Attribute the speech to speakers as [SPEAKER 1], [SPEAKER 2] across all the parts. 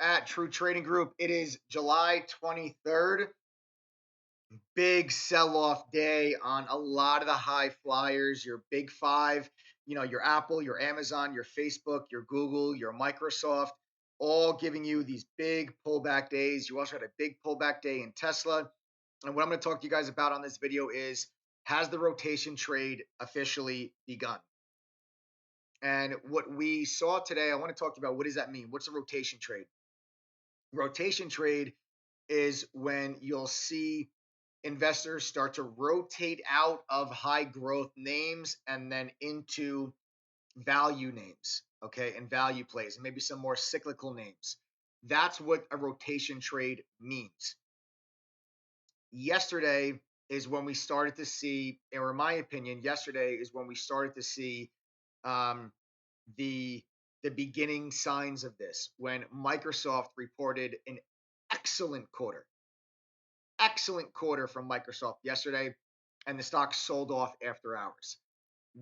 [SPEAKER 1] at True Trading Group. It is July 23rd. Big sell-off day on a lot of the high flyers, your big five, your Apple, your Amazon, your Facebook, your Google, your Microsoft, all giving you these big pullback days. You also had a big pullback day in Tesla. And what I'm going to talk to you guys about on this video is, has the rotation trade officially begun? And what we saw today, I want to talk to you about, what does that mean? What's a rotation trade? Rotation trade is when you'll see investors start to rotate out of high growth names and then into value names, okay, and value plays, and maybe some more cyclical names. That's what a rotation trade means. Yesterday is when we started to see, or in my opinion, yesterday is when we started to see um, the the beginning signs of this, when Microsoft reported an excellent quarter excellent quarter from Microsoft yesterday, and the stock sold off after hours.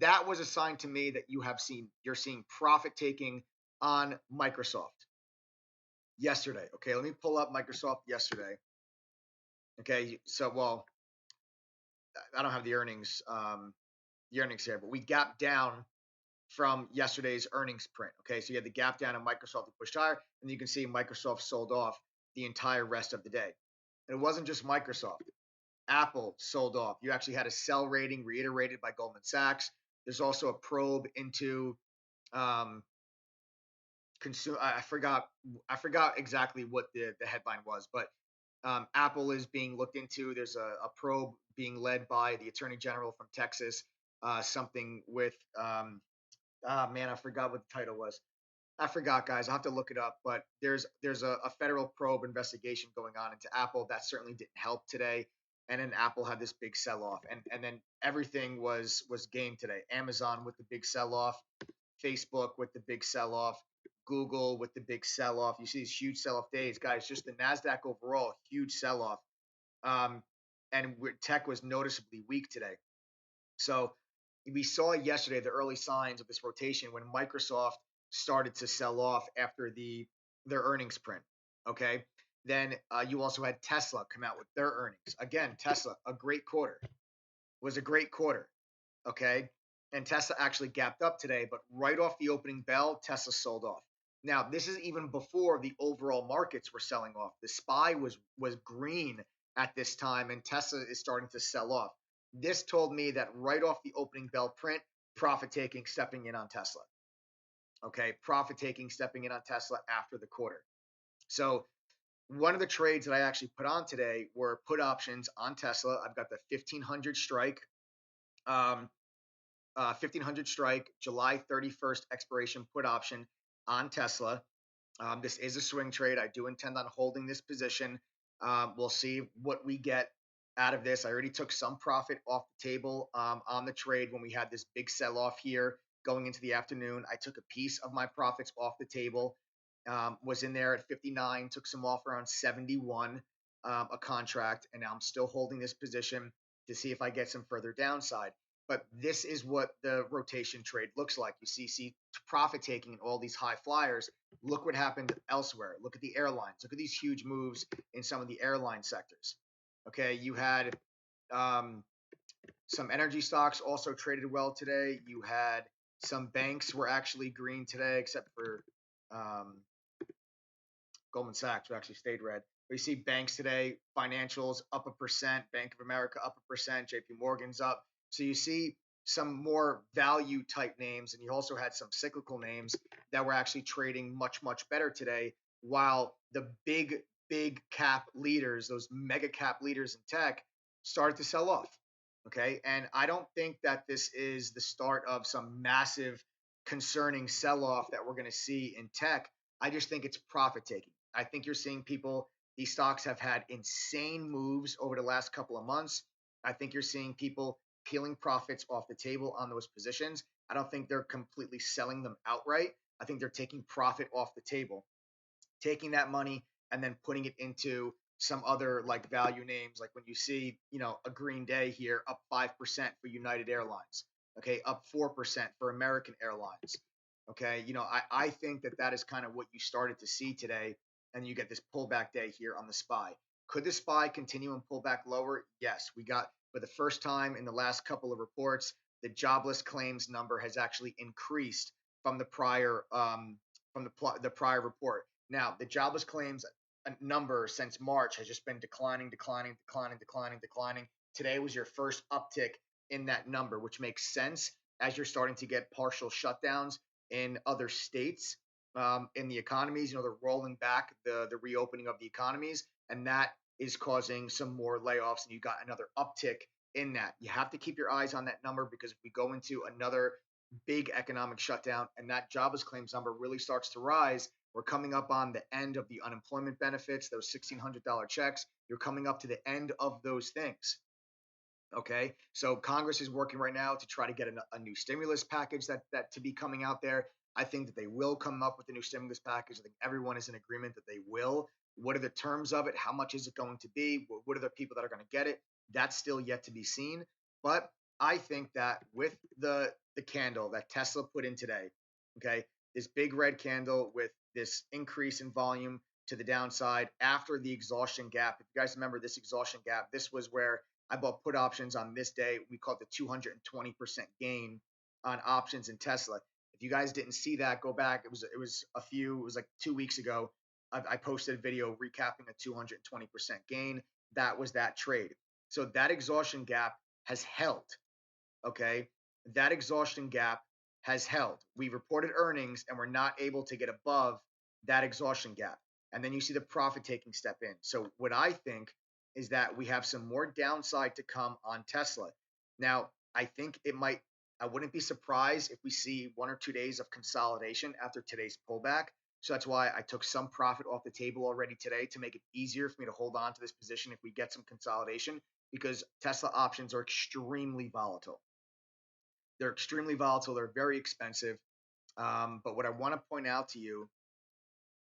[SPEAKER 1] That was a sign to me that you're seeing profit taking on Microsoft yesterday. Okay, let me pull up Microsoft yesterday. Okay, so I don't have the earnings here, but we gapped down from yesterday's earnings print. Okay, so you had the gap down in Microsoft that pushed higher, and you can see Microsoft sold off the entire rest of the day. And it wasn't just Microsoft. Apple sold off. You actually had a sell rating reiterated by Goldman Sachs. There's also a probe into consumer. I forgot exactly what the headline was, but Apple is being looked into. There's a probe being led by the Attorney General from Texas. Something with man, I forgot what the title was. I forgot, guys. I'll have to look it up. But there's a federal probe investigation going on into Apple. That certainly didn't help today. And then Apple had this big sell-off. And then everything was game today. Amazon with the big sell-off, Facebook with the big sell-off, Google with the big sell-off. You see these huge sell-off days, guys. Just the NASDAQ overall, huge sell-off. And tech was noticeably weak today. So we saw yesterday the early signs of this rotation when Microsoft started to sell off after their earnings print. Okay. Then you also had Tesla come out with their earnings. Again, Tesla, a great quarter. Was a great quarter. Okay. And Tesla actually gapped up today, but right off the opening bell, Tesla sold off. Now, this is even before the overall markets were selling off. The SPY was green at this time, and Tesla is starting to sell off. This told me that right off the opening bell print, profit taking stepping in on Tesla. Okay, profit taking stepping in on Tesla after the quarter. So one of the trades that I actually put on today were put options on Tesla. I've got the 1500 strike, 1500 strike, July 31st expiration put option on Tesla. This is a swing trade. I do intend on holding this position. We'll see what we get out of this. I already took some profit off the table on the trade when we had this big sell-off here going into the afternoon. I took a piece of my profits off the table, was in there at 59, took some off around 71 a contract, and now I'm still holding this position to see if I get some further downside. But this is what the rotation trade looks like. You see profit taking in all these high flyers. Look what happened elsewhere. Look at the airlines. Look at these huge moves in some of the airline sectors. Okay, you had some energy stocks also traded well today. You had some banks were actually green today, except for Goldman Sachs, who actually stayed red. But you see banks today, financials up 1%, Bank of America up 1%, JP Morgan's up. So you see some more value type names, and you also had some cyclical names that were actually trading much, much better today, while the big cap leaders, those mega cap leaders in tech, started to sell off. Okay. And I don't think that this is the start of some massive concerning sell off that we're going to see in tech. I just think it's profit taking. I think you're seeing people, these stocks have had insane moves over the last couple of months. I think you're seeing people peeling profits off the table on those positions. I don't think they're completely selling them outright. I think they're taking profit off the table, taking that money and then putting it into some other like value names. Like when you see, a green day here up 5% for United Airlines, okay, up 4% for American Airlines. Okay, I think that is kind of what you started to see today. and you get this pullback day here on the SPY. Could the SPY continue and pull back lower? Yes, we got for the first time in the last couple of reports, the jobless claims number has actually increased from the prior the prior report. Now, the jobless claims number since March has just been declining, declining, declining, declining, declining. Today was your first uptick in that number, which makes sense as you're starting to get partial shutdowns in other states in the economies. You know, they're rolling back the reopening of the economies, and that is causing some more layoffs. And you got another uptick in that. You have to keep your eyes on that number because if we go into another big economic shutdown and that jobless claims number really starts to rise, we're coming up on the end of the unemployment benefits, those $1,600 checks. You're coming up to the end of those things. Okay, so Congress is working right now to try to get a new stimulus package that to be coming out there. I think that they will come up with a new stimulus package. I think everyone is in agreement that they will. What are the terms of it? How much is it going to be? What are the people that are going to get it? That's still yet to be seen. But I think that with the candle that Tesla put in today, okay, this big red candle with this increase in volume to the downside after the exhaustion gap. If you guys remember this exhaustion gap, this was where I bought put options on this day. We call it the 220% gain on options in Tesla. If you guys didn't see that, go back. It was like 2 weeks ago. I posted a video recapping a 220% gain. That was that trade. So that exhaustion gap has held. Okay. That exhaustion gap has held. We reported earnings and we're not able to get above that exhaustion gap. And then you see the profit taking step in. So what I think is that we have some more downside to come on Tesla. Now, I think I wouldn't be surprised if we see 1 or 2 days of consolidation after today's pullback. So that's why I took some profit off the table already today to make it easier for me to hold on to this position if we get some consolidation because Tesla options are extremely volatile. They're extremely volatile. They're very expensive. But what I want to point out to you,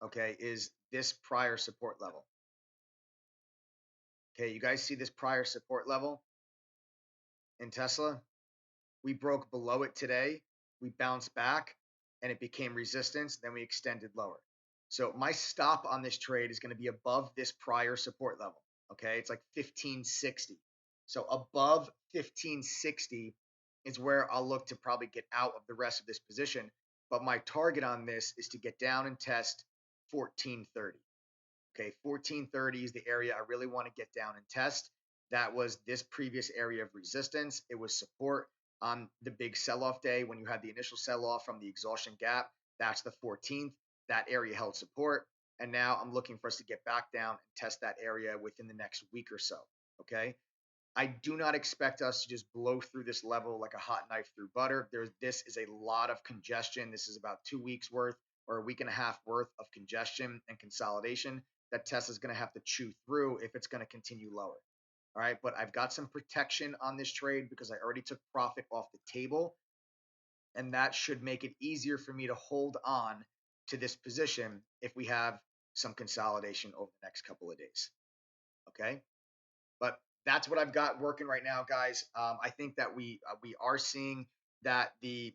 [SPEAKER 1] okay, is this prior support level. Okay, you guys see this prior support level in Tesla? We broke below it today. We bounced back and it became resistance. Then we extended lower. So my stop on this trade is going to be above this prior support level. Okay, it's like 1560. So above 1560 is where I'll look to probably get out of the rest of this position. But my target on this is to get down and test 1430. Okay, 1430 is the area I really want to get down and test. That was this previous area of resistance. It was support on the big sell-off day when you had the initial sell-off from the exhaustion gap. That's the 14th. That area held support. And now I'm looking for us to get back down and test that area within the next week or so. Okay. I do not expect us to just blow through this level like a hot knife through butter. This is a lot of congestion. This is about 2 weeks worth or a week and a half worth of congestion and consolidation that Tesla's going to have to chew through if it's going to continue lower. All right. But I've got some protection on this trade because I already took profit off the table. And that should make it easier for me to hold on to this position if we have some consolidation over the next couple of days. Okay. But that's what I've got working right now, guys. I think that we are seeing that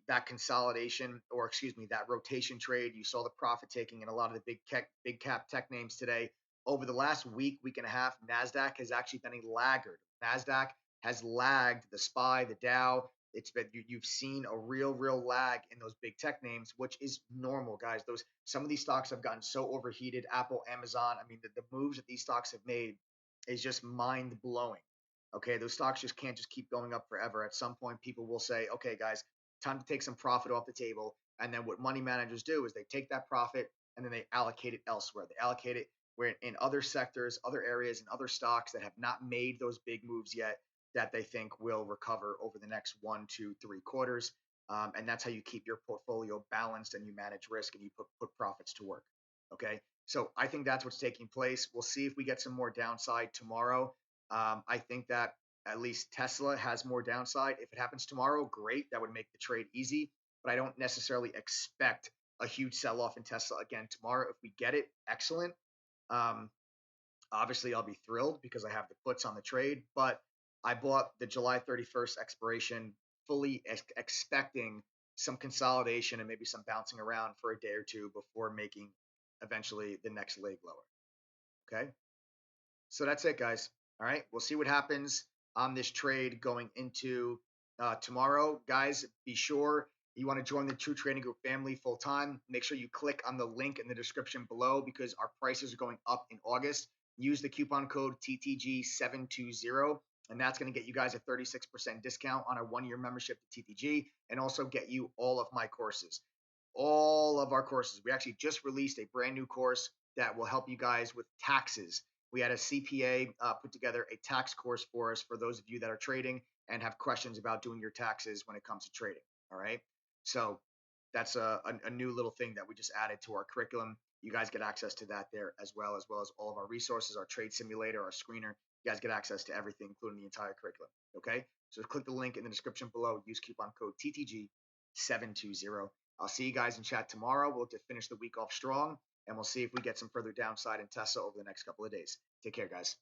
[SPEAKER 1] that consolidation, or excuse me, that rotation trade. You saw the profit taking in a lot of the big cap tech names today. Over the last week and a half, Nasdaq has actually been a laggard. Nasdaq has lagged the SPY, the Dow. It's been you've seen a real lag in those big tech names, which is normal, guys. Some of these stocks have gotten so overheated. Apple, Amazon. I mean, the moves that these stocks have made is just mind blowing. Okay, those stocks just can't just keep going up forever. At some point, people will say, okay, guys, time to take some profit off the table. And then what money managers do is they take that profit and then they allocate it elsewhere. They allocate it where in other sectors, other areas, and other stocks that have not made those big moves yet that they think will recover over the next 1, 2, 3 quarters. And that's how you keep your portfolio balanced and you manage risk and you put profits to work. Okay. So I think that's what's taking place. We'll see if we get some more downside tomorrow. I think that at least Tesla has more downside. If it happens tomorrow, great. That would make the trade easy. But I don't necessarily expect a huge sell-off in Tesla again tomorrow. If we get it, excellent. Obviously, I'll be thrilled because I have the puts on the trade. But I bought the July 31st expiration fully expecting some consolidation and maybe some bouncing around for a day or two before making eventually the next leg lower. Okay. So that's it, guys. All right. We'll see what happens on this trade going into tomorrow. Guys, be sure you want to join the True Trading Group family full time. Make sure you click on the link in the description below because our prices are going up in August. Use the coupon code TTG720, and that's going to get you guys a 36% discount on a 1-year membership to TTG and also get you all of my courses. All of our courses. We actually just released a brand new course that will help you guys with taxes. We had a CPA put together a tax course for us for those of you that are trading and have questions about doing your taxes when it comes to trading. All right. So that's a new little thing that we just added to our curriculum. You guys get access to that there as well as all of our resources, our trade simulator, our screener. You guys get access to everything, including the entire curriculum. Okay. So click the link in the description below. Use coupon code TTG720. I'll see you guys in chat tomorrow. We'll look to finish the week off strong, and we'll see if we get some further downside in Tesla over the next couple of days. Take care, guys.